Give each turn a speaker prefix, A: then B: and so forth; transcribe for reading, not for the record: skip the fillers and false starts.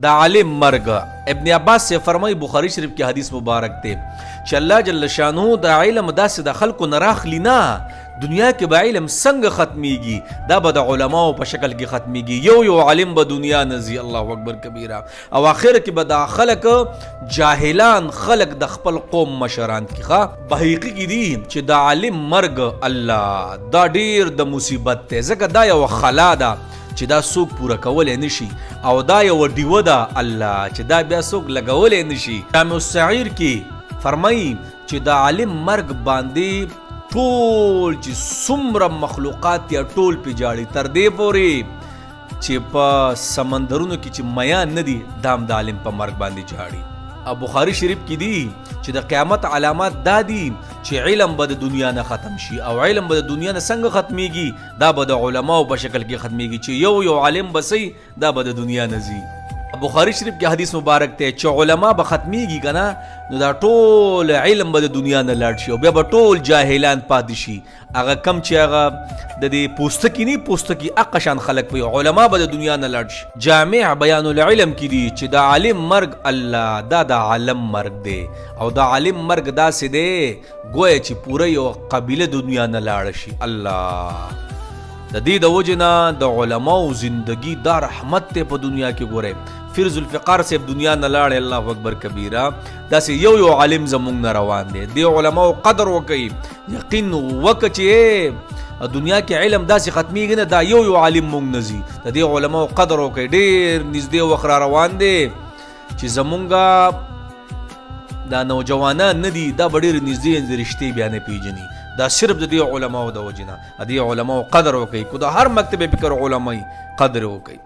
A: दा आलिम मर्ग। इब्न अब्बास से फरमाई, बुखारी शरीफ की हदीस मुबारक थे, अल्लाह जल्ल शानहू दा इल्म दास द खल्क नराख लिना दुनिया के बा इल्म संग खत्मीगी दा बद उलमाओ पे शक्ल की खत्मीगी यो आलिम ब दुनिया नजी अल्लाह अकबर कबीरा। और आखिर के बदा खलक जाहिलान खलक द खपल कौम मशरान की खा बहकी की दी च दा आलिम मर्ग अल्लाह दा ढेर द मुसीबत ते जक दा यो खला दा چې دا څوک پوره کولی نشي او دا یو ډیوه ده الله چې دا بیا څوک لګولی نشي. جامع الصغیر کې فرمایي چې دا عالم مرګ باندې ټول چې څومره مخلوقات یا ټول پې جاړي تر دې پورې چې په سمندرونو کې چې میان نه دي دام د عالم په مرګ باندې جاړي. بخاری شریف کې دي چې د قیامت علامات دا دي چې علم به د دنیا نه ختم شي او علم به د دنیا نه څنګه ختمیږي دا به د علماو په شکل کې ختمیږي چې یو عالم بسي دا به د دنیا نه ځي. بخاری شریف کې حدیث مبارک ته چې علما به ختمیږي کنه نو دا ټول علم به د دنیا نه لاړ شي او بیا به ټول جاهلان پاتې شي. هغه کم چې هغه د دې پوستکی نه پوستکی اقشان خلق وي علما به د دنیا نه لاړ شي. جامع بیان العلم کې دي چې دا عالم مرګ الله دا د عالم مرګ دی او دا عالم مرګ داسې دی گویا چې پوره یو قبیله دنیا نه لاړ شي. الله د دې د وجنه د علماو زندگی دا رحمت ته په دنیا کې ګوره. فیض الفقار سے دنیا نه لاړ الله اکبر کبیره داسې یو عالم زمونږ نه روان دی. د علماو قدر وکړي یقین وکړي دنیا کې علم داسې ختمیږي نه دا یو عالم مونږ نه ځي. د دې علماو قدر وکړي ډېر نږدې وخت را روان دی چې زمونږ دا نوجوانان نه دي دا به ډېر نږدې رشتې بیا نه پیژني. دا صرف د دې علماو د وجې نه د دې علماو قدر وکړي کو د هر مکتب فکر علماي قدر وکړي.